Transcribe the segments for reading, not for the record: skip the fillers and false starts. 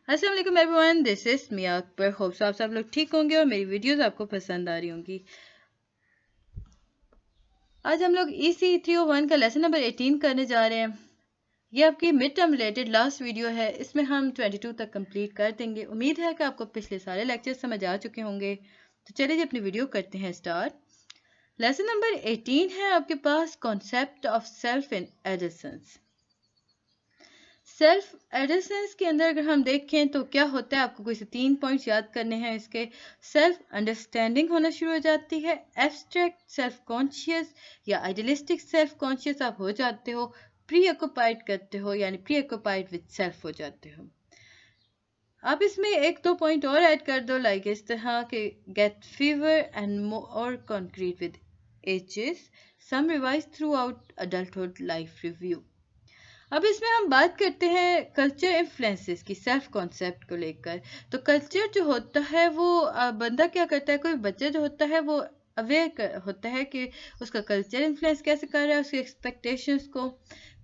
अस्सलाम वालेकुम everyone, this is Miya Akbar. Hope so आप सब लोग ठीक होंगे और मेरी वीडियोस आपको पसंद आ रही होंगी। आज हम लोग EC 301 का लेसन नंबर 18 करने जा रहे हैं। ये आपकी mid term related last video है। इसमें हम 22 तक कंप्लीट कर देंगे। उम्मीद है कि आपको पिछले सारे लेक्चर समझ आ चुके होंगे। तो चलिए जी अपनी वीडियो करते हैं स्टार्ट। लेसन नंबर 18 है आपके पास concept of self in adolescence. Self adolescence के अंदर अगर हम देखें तो क्या होता है, आपको कोई से 3 पॉइंट्स याद करने हैं इसके। सेल्फ अंडरस्टैंडिंग होना शुरू हो जाती है, एब्स्ट्रैक्ट सेल्फ कॉन्शियस या आइडियलिस्टिक सेल्फ कॉन्शियस आप हो जाते हो, प्री ऑक्युपाइड करते हो यानी प्री ऑक्युपाइड विद सेल्फ हो जाते हो। आप इसमें एक दो पॉइंट और ऐड कर दो, लाइक इस तरह के get fever and more concrete with ages, some revise throughout adulthood life review. अब इसमें हम बात करते हैं कल्चर इन्फ्लुएंसेस की सेल्फ कॉन्सेप्ट को लेकर। तो कल्चर जो होता है वो बंदा क्या करता है, कोई बच्चा जो होता है वो अवेयर होता है कि उसका कल्चर इन्फ्लुएंस कैसे कर रहा है उसकी एक्सपेक्टेशंस को,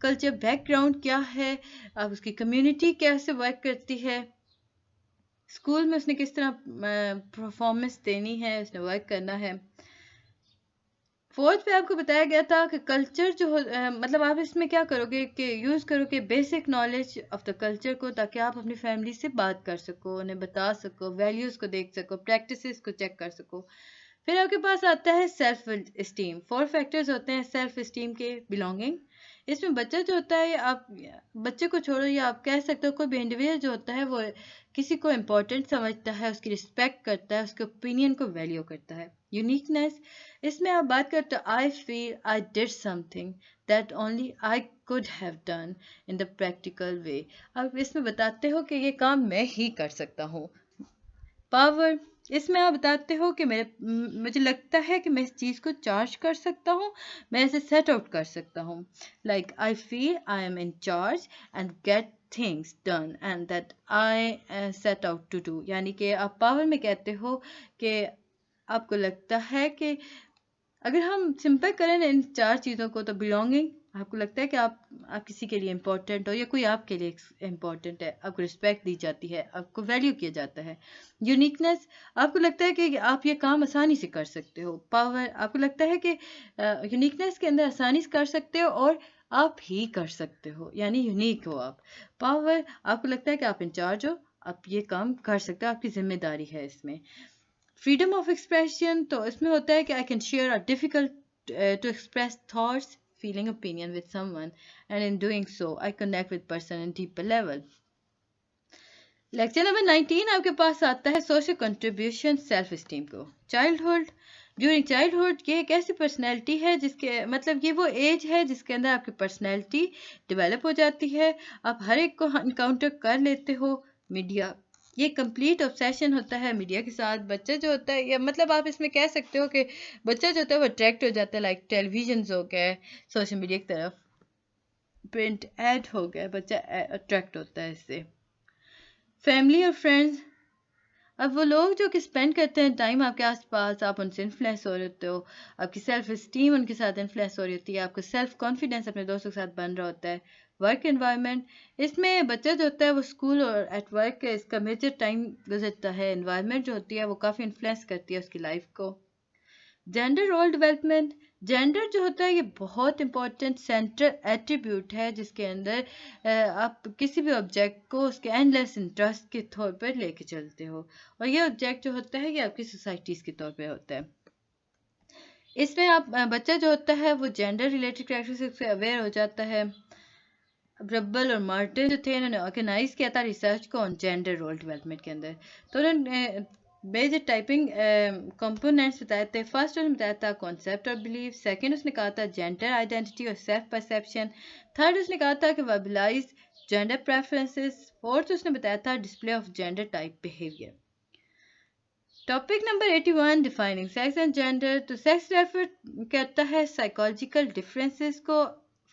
कल्चर बैकग्राउंड क्या है, अब उसकी कम्युनिटी कैसे वर्क करती है, स्कूल में उसने किस तरह परफॉर्मेंस देनी है, उसने वर्क करना है। फोर्थ पे आपको बताया गया था कि कल्चर जो मतलब आप इसमें क्या करोगे कि यूज़ करोगे basic knowledge of the culture को, ताकि आप अपनी फैमिली से बात कर सको, उन्हें बता सको, वैल्यूज़ को देख सको, प्रैक्टिसेस को चेक कर सको। फिर आपके पास आता है सेल्फ इस्टीम। 4 फैक्टर्स होते हैं सेल्फ इस्टीम के। बिलोंगिंग, इसमें बच्चा जो होता है, आप बच्चे को छोड़ो या आप कह सकते हो कोई भी इंडिविजुअल जो होता है वो किसी को इम्पोर्टेंट समझता है, उसकी रिस्पेक्ट करता है, उसके ओपिनियन को वैल्यू करता है। यूनिकनेस, इसमें आप बात करते हो आई feel I did something that only I could have done in the practical way. आप इसमें बताते हो कि ये काम मैं ही कर सकता हूँ। पावर, इसमें आप बताते हो कि मुझे लगता है कि मैं इस चीज़ को चार्ज कर सकता हूँ, मैं इसे सेट आउट कर सकता हूँ। Like I feel I am in charge and get things done and that I set out to do. यानी कि आप पावर में कहते हो कि आपको लगता है कि अगर हम सिंपल करें ना इन 4 चीज़ों को, तो बिलोंगिंग, आपको लगता है कि आप किसी के लिए इम्पोर्टेंट हो या कोई आपके लिए इम्पोर्टेंट है, आपको रिस्पेक्ट दी जाती है, आपको वैल्यू किया जाता है। यूनिकनेस, आपको लगता है कि आप ये काम आसानी से कर सकते हो। पावर, आपको लगता है कि यूनिकनेस के अंदर आसानी से कर सकते हो और आप ही कर सकते हो, यानी यूनिक हो आप। पावर, आपको लगता है कि आप इंचार्ज हो, आप ये काम कर सकते हो, आपकी जिम्मेदारी है इसमें। फ्रीडम ऑफ एक्सप्रेशन, तो इसमें होता है कि I can share a difficult to express thoughts feeling opinion with someone and in doing so I connect with person in deeper level. Lecture number 19 आपके पास आता है सोशल कंट्रीब्यूशन सेल्फ स्टीम को। चाइल्डहुड, ड्यूरिंग चाइल्डहुड ये एक ऐसी personality है जिसके मतलब ये वो एज है जिसके अंदर आपकी पर्सनैलिटी डेवलप हो जाती है, आप हर एक को इनकाउंटर कर लेते हो। मीडिया, ये कंप्लीट ऑब्सेशन होता है मीडिया के साथ। बच्चा जो होता है, या मतलब आप इसमें कह सकते हो कि बच्चा जो होता है वो अट्रैक्ट हो जाता है, लाइक टेलीविजन हो गए, सोशल मीडिया की तरफ, प्रिंट एड हो गया, बच्चा अट्रैक्ट होता है इससे। फैमिली और फ्रेंड्स, अब वो लोग जो कि स्पेंड करते हैं टाइम आपके आसपास, आप उनसे इन्फ्लुएंस हो रहे होते हो, आपकी सेल्फ इस्टीम उनके साथ इन्फ्लुएंस हो रही होती है, आपको सेल्फ कॉन्फिडेंस अपने दोस्तों के साथ बन रहा होता है। वर्क एनवायरनमेंट, इसमें बच्चा जो होता है वो स्कूल और एट वर्क इसका मेजर टाइम गुजरता है। एनवायरनमेंट जो होती है वो काफ़ी इन्फ्लुएंस करती है उसकी लाइफ को। जेंडर रोल डेवलपमेंट, जेंडर जो होता है ये बहुत इंपॉर्टेंट सेंट्रल एट्रीब्यूट है जिसके अंदर आप किसी भी ऑब्जेक्ट को उसके एंडलेस इंटरेस्ट के तौर पर लेके चलते हो, और ये ऑब्जेक्ट जो होता है ये आपकी सोसाइटीज के तौर पे होता है। इसमें आप बच्चा जो होता है वो जेंडर रिलेटेड कैरेक्टरिस्टिक्स से अवेयर हो जाता है। रब्बल और मार्टिन जो थे इन्होंने ऑर्गेनाइज किया था रिसर्च को ऑन जेंडर रोल डेवलपमेंट के अंदर। तो उन्होंने मेजर टाइपिंग कंपोनेंट्स बताए थे। फर्स्ट उसने बताया था कॉन्सेप्ट और बिलीफ, सेकंड उसने कहा था जेंडर आइडेंटिटी और सेल्फ परसेप्शन, थर्ड उसने कहा था कि वर्बलाइज जेंडर प्रेफरेंसेस, फोर्थ उसने बताया था display of gender type behaviour. Topic number 81, defining sex and gender. तो सेक्स रेफर करता है साइकोलॉजिकल डिफरेंसेस को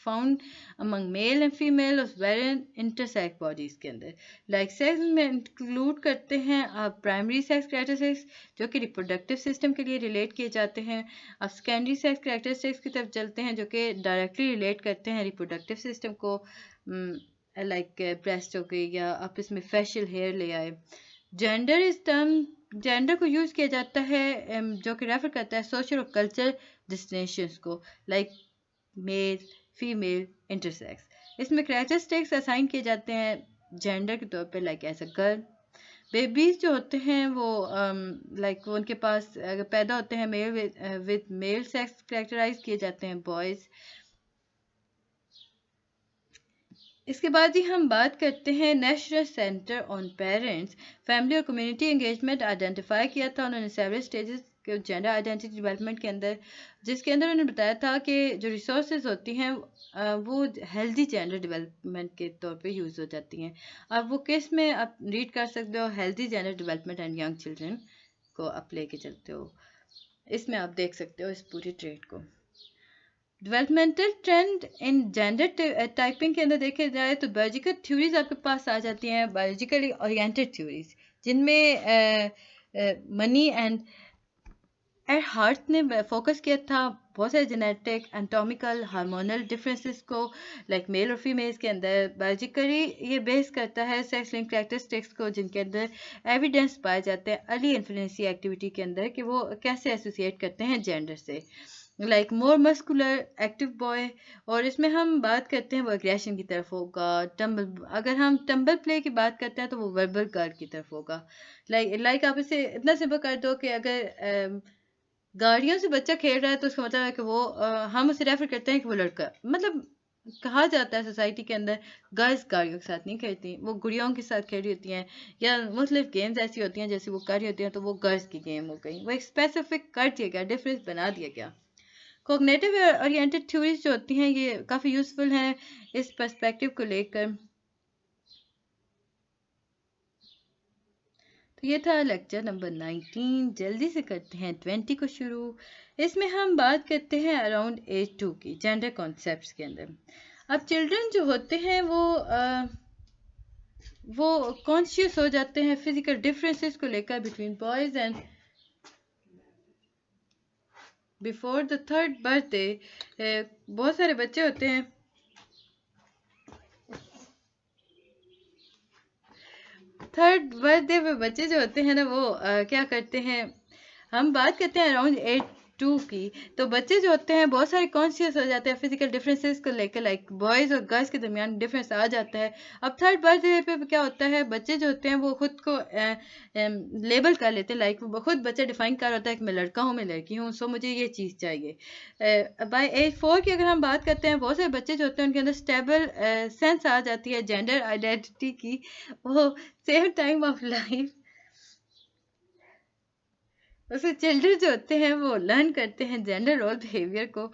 found among male and female और वेरियन इंटरसेक्स बॉडीज के अंदर। लाइक सेक्स में इंक्लूड करते हैं आप प्राइमरी सेक्स कैरेक्टरिस्टिक्स जो कि रिप्रोडक्टिव सिस्टम के लिए रिलेट किए जाते हैं, आप सेकेंडरी सेक्स कैरेक्टरिस्टिक्स की तरफ चलते हैं जो कि डायरेक्टली रिलेट करते हैं रिप्रोडक्टिव सिस्टम को लाइक ब्रेस्ट हो गई, या आप इसमें फेशियल हेयर ले आए। जेंडर इस टर्म जेंडर को यूज़ किया जाता है जो कि रेफर करता है सोशल और कल्चरल डिस्टिनेशंस को, लाइक मेल, फीमेल, इंटरसेक्स। इसमें कैरेक्टरिस्टिक्स असाइन किए जाते हैं जेंडर के तौर पे, like as a girl. Babies जो होते हैं वो लाइक उनके पास अगर पैदा होते हैं male with male sex characterize किए जाते हैं बॉयज़। इसके बाद ही हम बात करते हैं national centre on parents family और कम्युनिटी एंगेजमेंट आइडेंटिफाई किया था उन्होंने सेवरल स्टेजेस के जेंडर आइडेंटिटी डेवलपमेंट के अंदर, जिसके अंदर उन्होंने बताया था कि जो रिसोर्सेज होती हैं वो हेल्दी जेंडर डेवलपमेंट के तौर पे यूज़ हो जाती हैं। अब वो किस में आप रीड कर सकते हो, healthy gender development and young children को आप लेके चलते हो, इसमें आप देख सकते हो इस पूरी ट्रेड को। डेवलपमेंटल ट्रेंड इन जेंडर टाइपिंग के अंदर देखे जाए तो बायोलॉजिकल थ्योरीज आपके पास आ जाती हैं, बायोलॉजिकली ओरिएंटेड थ्योरीज, जिनमें मनी एंड हार्ट ने फोकस किया था बहुत सारे जेनेटिक एंटोमिकल हार्मोनल डिफरेंसेस को, लाइक मेल और फीमेल्स के अंदर। बायोलॉजिकली ये बेस करता है सेक्स लिंक कैरेक्टरिस्टिक्स को, जिनके अंदर एविडेंस पाए जाते हैं अर्ली इन्फ्लुएंसी एक्टिविटी के अंदर कि वो कैसे एसोसिएट करते हैं जेंडर से, like more muscular active boy. और इसमें हम बात करते हैं वो एग्रेशन की तरफ होगा, टम्बल, अगर हम टम्बल प्ले की बात करते हैं तो वो वर्बल गर्ल की तरफ होगा। लाइक आप इसे इतना सिंपल कर दो कि अगर गाड़ियों से बच्चा खेल रहा है तो उसका मतलब है कि वो हम उसे रेफर करते हैं कि वो लड़का है। मतलब कहा जाता है सोसाइटी के अंदर गर्ल्स गाड़ियों के साथ नहीं खेलती, वो गुड़ियों के साथ खेल रही होती हैं, या मुख्तलिफ गेम्स ऐसी होती हैं जैसे वो कर रही होती हैं तो वो गर्ल्स की गेम हो गई, वो एक स्पेसिफिक कर दिया गया, डिफरेंस बना दिया गया। कॉग्निटिव ओरिएंटेड थ्योरीज जो होती हैं ये काफ़ी यूज़फुल हैं इस पर्सपेक्टिव को लेकर। तो ये था लेक्चर नंबर 19। जल्दी से करते हैं 20 को शुरू। इसमें हम बात करते हैं अराउंड एज 2 की जेंडर कॉन्सेप्ट्स के अंदर। अब चिल्ड्रन जो होते हैं वो कॉन्शियस हो जाते हैं फिजिकल डिफरेंसेस को लेकर between boys and before the third birthday. बहुत सारे बच्चे होते हैं, थर्ड बर्थडे पे बच्चे जो होते हैं ना वो क्या करते हैं, हम बात करते हैं अराउंड 8 2 की। तो बच्चे जो होते हैं बहुत सारे कॉन्शियस हो जाते हैं फिजिकल डिफरेंसेस को लेकर, लाइक बॉयज़ और गर्ल्स के दरमियान डिफरेंस आ जाता है। अब थर्ड बर्थडे पे क्या होता है, बच्चे जो होते हैं वो खुद को लेबल कर लेते हैं, लाइक वो खुद बच्चा डिफाइन कर होता है कि मैं लड़का हूँ, मैं लड़की हूँ, सो मुझे ये चीज़ चाहिए। बाय एज 4 की अगर हम बात करते हैं, बहुत सारे बच्चे जो होते हैं उनके अंदर स्टेबल सेंस आ जाती है जेंडर आइडेंटिटी की। वो सेम टाइम ऑफ लाइफ वैसे चिल्ड्रन जो होते हैं वो लर्न करते हैं जेंडर रोल बिहेवियर को,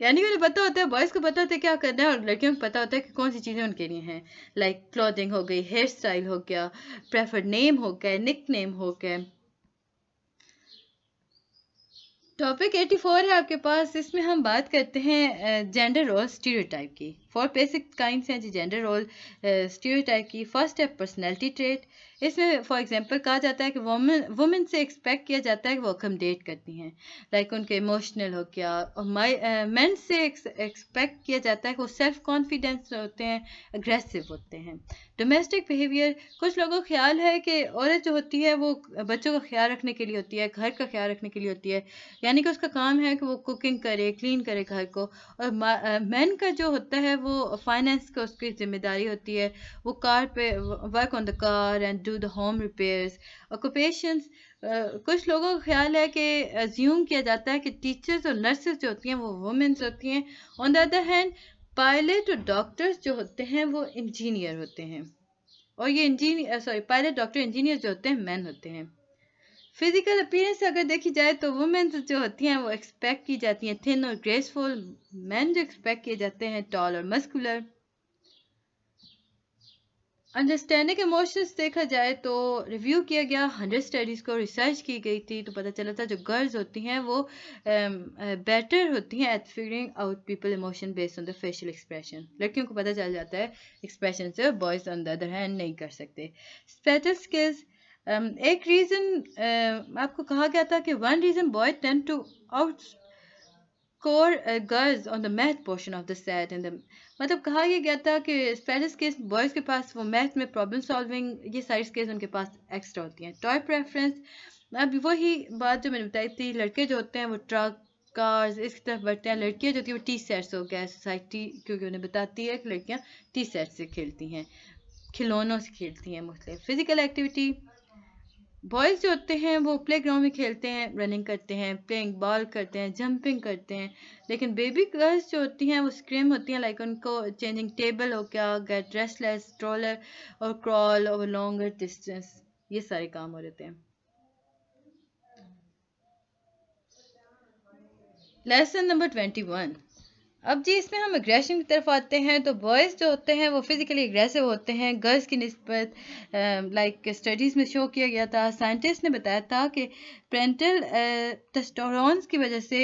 यानी कि उन्हें पता होता है, बॉयज़ को पता होता है क्या करना है और लड़कियों को पता होता है कि कौन सी चीज़ें उनके लिए हैं, लाइक क्लॉथिंग हो गई, हेयर स्टाइल हो गया, प्रेफर्ड नेम हो गया, निक नेम हो गया। टॉपिक 84 है आपके पास, इसमें हम बात करते हैं जेंडर रोल स्टीरियोटाइप की। 4 बेसिक काइंड्स हैं जी जेंडर रोल स्टीरियोटाइप की। फर्स्ट है पर्सनैलिटी ट्रेट। इसमें फॉर एग्जांपल कहा जाता है कि वुमेन से एक्सपेक्ट किया जाता है कि वो अकोमोडेट करती हैं, लाइक उनके इमोशनल हो गया। और मेन से एक्सपेक्ट किया जाता है कि वो सेल्फ कॉन्फिडेंस होते हैं, अग्रेसिव होते हैं। डोमेस्टिक बिहेवियर, कुछ लोगों का ख्याल है कि औरत जो होती है वो बच्चों का ख्याल रखने के लिए होती है, घर का ख्याल रखने के लिए होती है, यानी कि उसका काम है कि वो कुकिंग करे, क्लीन करे घर को। और मैन का जो होता है वो फाइनेंस का उसकी जिम्मेदारी होती है, वो कार पे work on the car and do the home repairs. Occupations, कुछ लोगों का ख्याल है कि अज्यूम किया जाता है कि टीचर्स और नर्सेज जो होती हैं वो वुमेन्स होती हैं। On the other hand pilot और डॉक्टर्स जो होते हैं वो इंजीनियर होते हैं, और ये पायलट डॉक्टर इंजीनियर जो होते हैं मैन होते हैं। फिजिकल अपीयरेंस अगर देखी जाए तो वुमेन जो होती हैं वो एक्सपेक्ट की जाती हैं थिन और ग्रेसफुल, मैन जो एक्सपेक्ट किए जाते हैं टॉल और मस्कुलर। अंडरस्टैंडिंग इमोशंस देखा जाए तो रिव्यू किया गया 100 स्टडीज़ को, रिसर्च की गई थी, तो पता चला था जो गर्ल्स होती हैं वो बेटर होती हैं at figuring out people emotion based on the facial expression. लड़कियों को पता चल जाता है एक्सप्रेशन से, boys on the other hand नहीं कर सकते। स्पेशल स्किल्स, एक रीज़न आपको कहा गया था कि one reason boy tend to out score girls on the math portion of the set in the मतलब कहा यह गया था कि स्पेशल स्किल्स बॉयज़ के पास वो मैथ में प्रॉब्लम सॉल्विंग ये सारी स्किल्स उनके पास एक्स्ट्रा होती हैं. टॉय प्रेफरेंस, अब वही बात जो मैंने बताई थी, लड़के जो होते हैं वो ट्रक कार्स इसकी तरफ बढ़ते हैं, लड़कियां जो होती है वो टी सेट्स हो गया सोसाइटी, क्योंकि उन्हें बताती है कि लड़कियां टी सेट से खेलती हैं, खिलौनों से खेलती हैं. मुख्तलिफ फिजिकल एक्टिविटी, बॉयज़ जो होते हैं वो प्ले ग्राउंड में खेलते हैं, रनिंग करते हैं, प्लेइंग बॉल करते हैं, जंपिंग करते हैं. लेकिन बेबी गर्ल्स जो होती हैं वो स्क्रीम होती हैं, लाइक उनको चेंजिंग टेबल हो गया, गेट रेस्टलेस, स्ट्रोलर और क्रॉल ओवर लॉन्गर डिस्टेंस, ये सारे काम हो रहे हैं. Lesson number 21. अब जी इसमें हम एग्रेशन की तरफ आते हैं. तो बॉयज़ जो होते हैं वो फिजिकली एग्रेसिव होते हैं गर्ल्स की निस्बत. लाइक स्टडीज़ में शो किया गया था, साइंटिस्ट ने बताया था कि पेरेंटल टेस्टोस्टेरोन की वजह से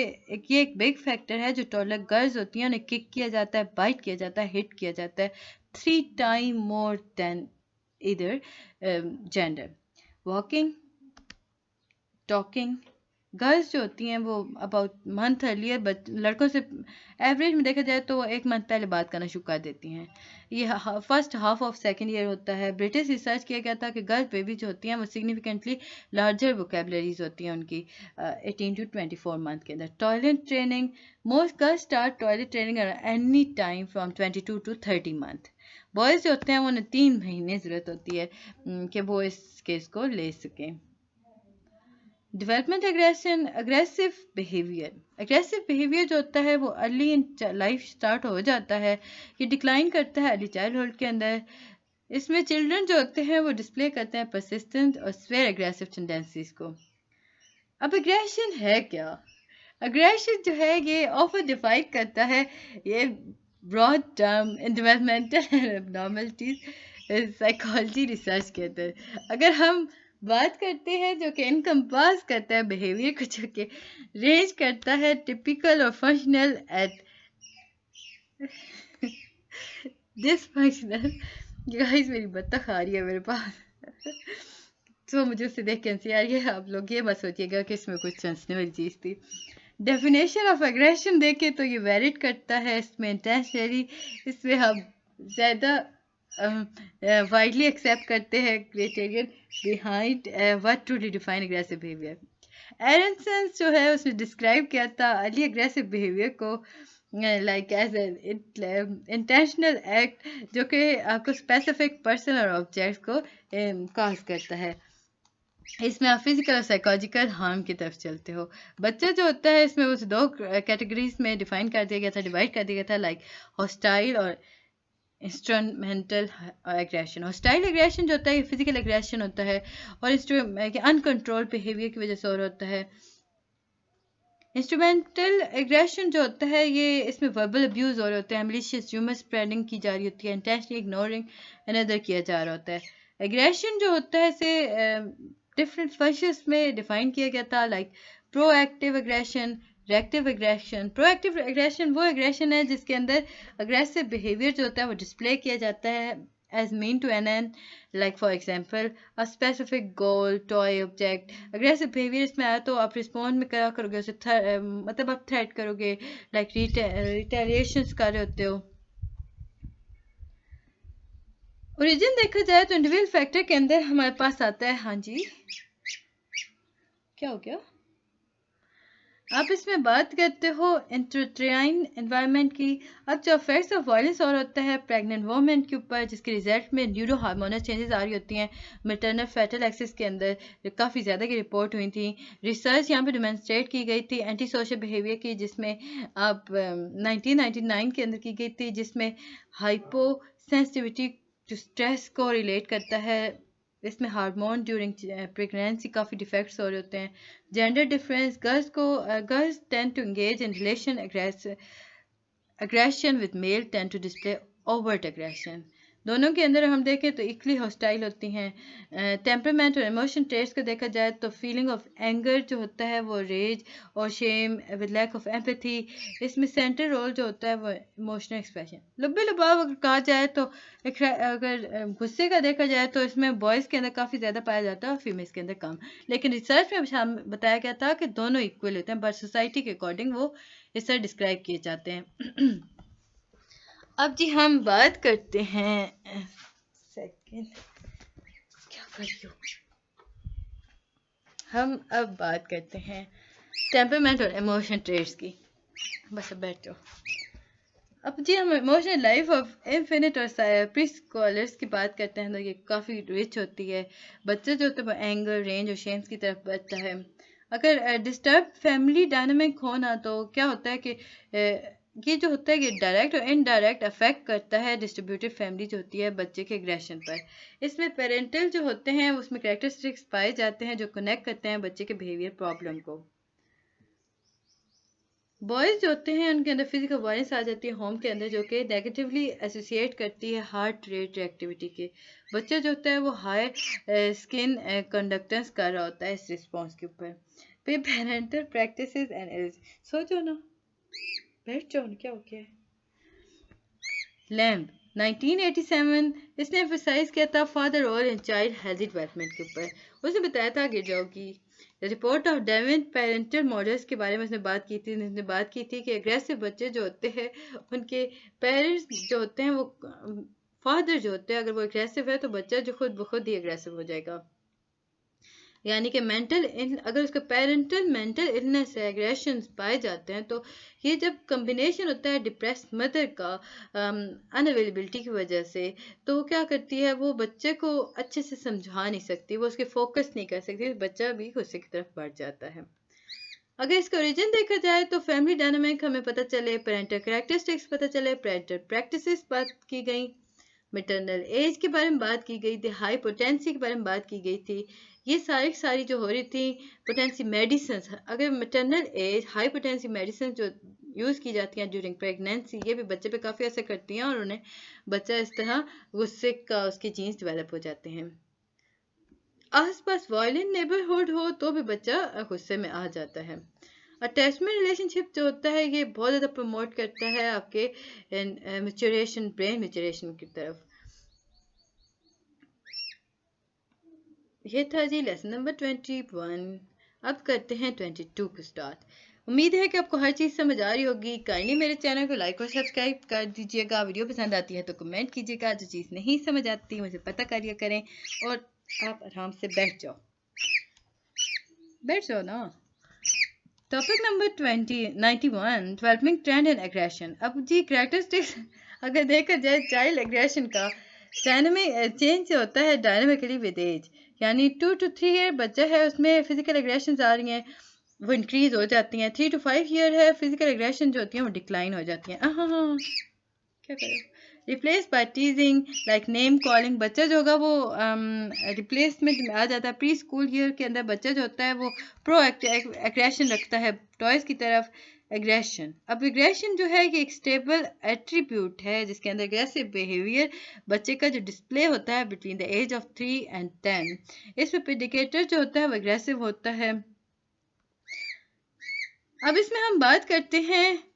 ये एक बिग फैक्टर है. जो टॉलर गर्ल्स होती हैं उन्हें किक किया जाता है, बाइट किया जाता है, हिट किया जाता है 3 टाइम मोर देन इधर जेंडर. वॉकिंग, टॉकिंग, गर्ल्स जो होती हैं वो अबाउट मंथ अर्लियर लड़कों से एवरेज में देखा जाए तो वो 1 मंथ पहले बात करना शुरू कर देती हैं. ये first half of second year होता है. ब्रिटिश रिसर्च किया गया था कि गर्ल्स बेबी जो होती हैं वो सिग्निफिकेंटली लार्जर वोकेबलरीज होती हैं उनकी 18 to 24 मंथ के अंदर. Toilet training, most girls start toilet training any time from 22 to 30 month. Boys जो होते हैं उन्हें 3 महीने ज़रूरत होती है कि वो इस केस को ले सकें. Development aggression, aggressive behaviour. Aggressive behaviour जो होता है वो अर्ली इन लाइफ स्टार्ट हो जाता है, ये डिक्लाइन करता है अर्ली चाइल्डहुड के अंदर. इसमें चिल्ड्रन जो होते हैं वो डिस्प्ले करते हैं परसिस्टेंट और स्वेयर एग्रेसिव टेंडेंसीज को. अब एग्रेशन है क्या? अग्रेशन जो है ये ऑफर डिफाइन करता है, ये broad term in developmental abnormalities psychology research के अंदर. अगर हम बात करते हैं जो कि इनकम्पास करता है बिहेवियर को, जो कि रेंज करता है टिपिकल और फंक्शनल एट डिसफंक्शनल. गाइस मेरी बत्तख आ रही है मेरे पास तो मुझे उससे देख के हंसी आ रही है. आप लोग ये मत सोचिएगा कि इसमें कुछ हंसने वाली चीज़ थी. डेफिनेशन ऑफ एग्रेशन देखें तो ये वेरिड करता है. इसमें इंटेंशनली, इसमें हम ज़्यादा वाइडली एक्सेप्ट करते हैं criterion behind what to define aggressive behaviour. Aronson जो है उसने डिस्क्राइब किया था अर्ली एग्रेसिव बिहेवियर को लाइक एज इंटेंशनल एक्ट जो कि आपको स्पेसिफिक पर्सन और ऑब्जेक्ट को कॉज करता है. इसमें आप फिजिकल और साइकोलॉजिकल हार्म की तरफ चलते हो. बच्चा जो होता है इसमें उस 2 कैटेगरीज में डिफाइन कर दिया गया था, डिवाइड कर दिया गया था, लाइक हॉस्टाइल और इंस्ट्रूमेंटल एग्रेशन. हॉस्टाइल एग्रेशन जो होता है ये फिजिकल एग्रेशन होता है और अनकंट्रोल बिहेवियर की वजह से और होता है. इंस्ट्रूमेंटल एग्रेशन जो होता है ये इसमें वर्बल अब्यूज़ हो रहे होते हैं, मैलिशियस ह्यूमर स्प्रेडिंग की जा रही होती है, इंटेंशनली इग्नोरिंग अनदर किया जा रहा होता है. एग्रेशन जो होता है इसे डिफरेंट फंक्शंस में डिफाइन किया गया था, like proactive aggression, reactive aggression. Proactive aggression वो एग्रेशन है जिसके अंदर अग्रेसिव बिहेवियर जो होता है वो डिस्प्ले किया जाता है as mean to an end, like for example a specific goal, toy, object. aggressive behavior इसमें आया तो आप रिस्पॉन्ड में क्या करोगे उसे मतलब आप थ्रेट करोगे, लाइक रिटेलिएशंस कर रहे होते हो. ओरिजिन देखा जाए तो इंडिविजुअल फैक्टर के अंदर हमारे पास आता है. हाँ जी क्या हो गया? आप इसमें बात करते हो इंट्राट्राइन एनवायरनमेंट की. अब जो इफेक्ट्स ऑफ वायलेंस और होता है प्रेग्नेंट वोमेन के ऊपर, जिसके रिजल्ट में न्यूरो हार्मोनल चेंजेस आ रही होती हैं मैटरनल फैटल एक्सिस के अंदर, जो काफ़ी ज़्यादा की रिपोर्ट हुई थी. रिसर्च यहाँ पे डिमॉन्स्ट्रेट की गई थी एंटी सोशल बिहेवियर की, जिसमें आप 1999 के अंदर की गई थी, जिसमें हाइपो सेंसिटिविटी टू स्ट्रेस को रिलेट करता है. इसमें हार्मोन ड्यूरिंग प्रेगनेंसी काफ़ी डिफेक्ट्स हो रहे होते हैं. Gender difference, girls tend to engage in relation aggression with male tend to display overt aggression. दोनों के अंदर हम देखें तो इक्वली हॉस्टाइल होती हैं। टेम्परामेंट और इमोशन ट्रेट्स को देखा जाए तो फीलिंग ऑफ एंगर जो होता है वो रेज और shame with lack of empathy, इसमें सेंटर रोल जो होता है वो इमोशनल एक्सप्रेशन। लुब्बे लुबाव अगर कहा जाए तो अगर गुस्से का देखा जाए तो इसमें बॉयज़ के अंदर काफ़ी ज़्यादा पाया जाता है और फीमेल्स के अंदर कम, लेकिन रिसर्च में बताया गया था कि दोनों इक्वल होते हैं, बट सोसाइटी के अकॉर्डिंग वो इस तरह डिस्क्राइब किए जाते हैं। अब जी हम बात करते हैं सेकंड क्या कर रही हो, हम अब बात करते हैं टेम्परामेंट और इमोशन ट्रेट्स की। बस अब बैठो। अब जी हम इमोशनल लाइफ ऑफ इन्फिनिट और प्री स्कॉलर्स की बात करते हैं तो ये काफ़ी रिच होती है। बच्चे जो होते हैं वो एंगर, रेंज और शेम्स की तरफ बढ़ता है। अगर डिस्टर्ब फैमिली डायनामिक हो ना तो क्या होता है कि ये जो होता है कि डायरेक्ट और इनडायरेक्ट अफेक्ट करता है डिस्ट्रीब्यूटेड फैमिली जो होती है बच्चे के एग्रेशन पर। इसमें पेरेंटल जो होते हैं उसमें कैरेक्टरिस्टिक्स पाए जाते हैं जो कनेक्ट करते हैं बच्चे के बिहेवियर प्रॉब्लम को। बॉयज़ जो होते हैं उनके अंदर फिजिकल वायलेंस आ जाती है होम के अंदर जो कि नेगेटिवली एसोसिएट करती है हार्ट रेट एक्टिविटी के। बच्चा जो होता है वो हाई स्किन कंडक्टेंस कर रहा होता है इस रिस्पॉन्स के ऊपर। फिर पेरेंटल प्रैक्टिसेस एंड सोचो ना, बैठ जाओ ना, क्या हो गया है। लैम्ब 1987 इसने एम्फसाइज किया था father role in child healthy development के ऊपर। उसने बताया था गिरजाओ की report of David parental models के बारे में उसने बात की थी। उसने बात की थी कि एग्रेसिव बच्चे जो होते हैं उनके पेरेंट्स जो होते हैं वो फादर जो होते हैं अगर वो एग्रेसिव है तो बच्चा जो खुद ब खुद ही एग्रेसिव हो जाएगा। यानी कि अगर उसका पेरेंटल मेंटल इलनेस है, एग्रेशन पाए जाते हैं तो ये जब कम्बिनेशन होता है डिप्रेस्ड मदर का अनअवेलेबिलिटी की वजह से तो क्या करती है वो बच्चे को अच्छे से समझा नहीं सकती, वो उसके फोकस नहीं कर सकती, बच्चा भी गुस्से की तरफ बढ़ जाता है। अगर इसका ओरिजिन देखा जाए तो फैमिली डायनामिक हमें पता चले, पेरेंटल कैरेक्टरिस्टिक्स पता चले, पेरेंटल प्रैक्टिसेस बात की गई, मैटरनल एज के बारे में बात की गई थी, हाई पोटेंसी के बारे में बात की गई थी। ये सारी जो हो रही थी पोटेंसी मेडिसिन, अगर maternal age high potency medicine जो यूज़ की जाती हैं ड्यूरिंग प्रेगनेंसी ये भी बच्चे पे काफ़ी असर करती हैं और उन्हें बच्चा इस तरह गुस्से का उसके जीन्स डेवलप हो जाते हैं। आसपास वायलेंट नेबरहुड हो तो भी बच्चा गुस्से में आ जाता है। अटैचमेंट रिलेशनशिप जो होता है ये बहुत ज़्यादा प्रमोट करता है आपके मैच्योरेशन, ब्रेन मैच्योरेशन की तरफ। ये था जी लेसन नंबर 21। अब करते हैं 22 को स्टार्ट। उम्मीद है कि आपको हर चीज़ समझ आ रही होगी। काइंडली मेरे चैनल को लाइक और सब्सक्राइब कर दीजिएगा। वीडियो पसंद आती है तो कमेंट कीजिएगा। जो चीज़ नहीं समझ आती मुझे पता करिए करें और आप आराम से बैठ जाओ ना। Topic number 91 developing trend and aggression. अब जी कैरेक्टरिस्टिक्स अगर देखा जाए चाइल्ड एग्रेशन का डायनामिक चेंज होता है डायनामिकली विद एज, यानी 2 to 3 ईयर बच्चा है उसमें फिजिकल एग्रेशन आ रही हैं वो इंक्रीज हो जाती हैं। 3 to 5 ईयर है फिजिकल एग्रेशन जो होती है वो डिक्लाइन हो जाती हैं। हाँ क्या करो, replace by टीजिंग like name calling. बच्चा जो होगा वो रिप्लेसमेंट में आ जाता है। प्री स्कूल ईयर के अंदर बच्चा जो होता है वो प्रो एग्रेशन रखता है टॉयज की तरफ। एग्रेशन, अब एग्रेशन जो है ये एक स्टेबल एट्रीब्यूट है जिसके अंदर एग्रेसिव बिहेवियर बच्चे का जो डिस्प्ले होता है between the age of 3 and 10। इसमें प्रेडिकेटर जो होता है वो एग्रेसिव होता है। अब इसमें हम बात करते हैं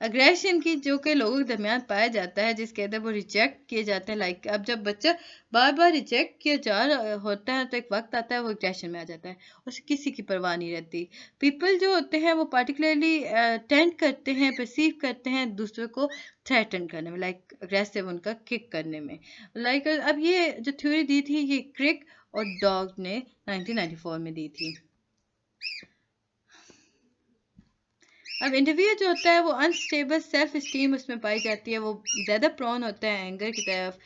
अग्रेशन की जो कि लोगों के दरमियान पाया जाता है जिसके अंदर वो रिजेक्ट किए जाते हैं। लाइक अब जब बच्चा बार बार रिजेक्ट किया जा रहा होता है तो एक वक्त आता है वो अग्रेशन में आ जाता है, उसे किसी की परवाह नहीं रहती। पीपल जो होते हैं वो पार्टिकुलरली टेंड करते हैं, परसीव करते हैं दूसरों को थ्रेटन करने में, लाइक अग्रेसिव उनका किक करने में। लाइक अब ये जो थ्योरी दी थी ये क्रिक और डॉग ने 1994 में दी थी। अब इंडिविजुअल जो होता है वो अनस्टेबल सेल्फ स्टीम उसमें पाई जाती है, वो ज़्यादा प्रोन होता है एंगर की तरफ,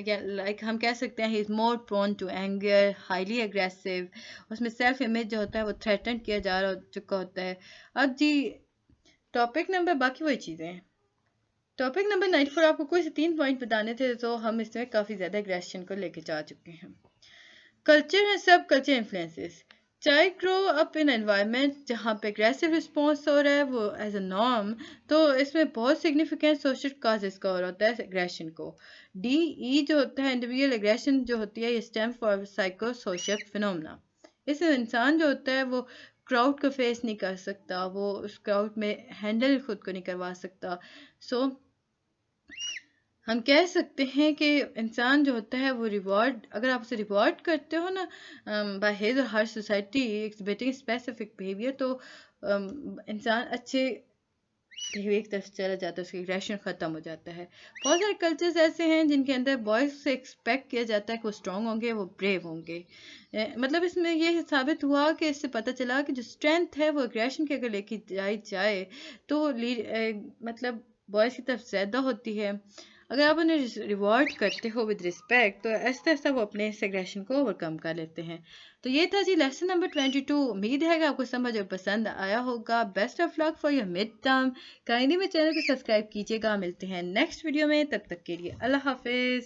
या लाइक हम कह सकते हैं he is more prone to anger, highly aggressive. उसमें सेल्फ इमेज जो होता है वो थ्रेटन किया जा रहा चुका होता है। अब जी टॉपिक नंबर बाकी वही चीज़ें हैं। टॉपिक नंबर 94 आपको कोई से 3 पॉइंट बताने थे तो हम इसमें काफ़ी ज़्यादा एग्रेशन को लेके जा चुके हैं। कल्चर एंड सब culture influences. Child grow up in environment जहाँ पे एग्रेसिव रिस्पॉन्स हो रहा है वो एज अ नॉर्म, तो इसमें बहुत सिग्निफिकेंट सोशल काजेस का और होता है एग्रेशन को। डी ई जो होता है इंडिविजुअल एग्रेशन जो होती है ये stem for psycho social phenomena. इसमें इंसान जो होता है वो क्राउड को फेस नहीं कर सकता, वो उस क्राउड में हैंडल खुद को नहीं करवा सकता। सो हम कह सकते हैं कि इंसान जो होता है वो रिवॉर्ड, अगर आप उसे रिवॉर्ड करते हो ना बाय हिज और हर सोसाइटी एक्सहिबिटिंग स्पेसिफिक बिहेवियर, तो इंसान अच्छे बिहेवियर की तरफ चला जाता है, उसकी एग्रेशन ख़त्म हो जाता है। बहुत सारे कल्चर्स ऐसे हैं जिनके अंदर बॉयज़ से एक्सपेक्ट किया जाता है कि वो स्ट्रांग होंगे, वो ब्रेव होंगे। मतलब इसमें ये साबित हुआ कि इससे पता चला कि जो स्ट्रेंथ है वो एग्रेशन की अगर लेके जाई जाए तो मतलब बॉयज़ की तरफ ज़्यादा होती है। अगर आप उन्हें रिवॉर्ड करते हो विद रिस्पेक्ट तो ऐसा ऐसा वो अपने इस एग्रेशन को ओवरकम कर लेते हैं। तो ये था जी लेसन नंबर 22। उम्मीद है कि आपको समझ और पसंद आया होगा। Best of luck for your mid term. Kindly मेरे चैनल को सब्सक्राइब कीजिएगा। मिलते हैं नेक्स्ट वीडियो में, तब तक के लिए अल्लाह हाफिज़।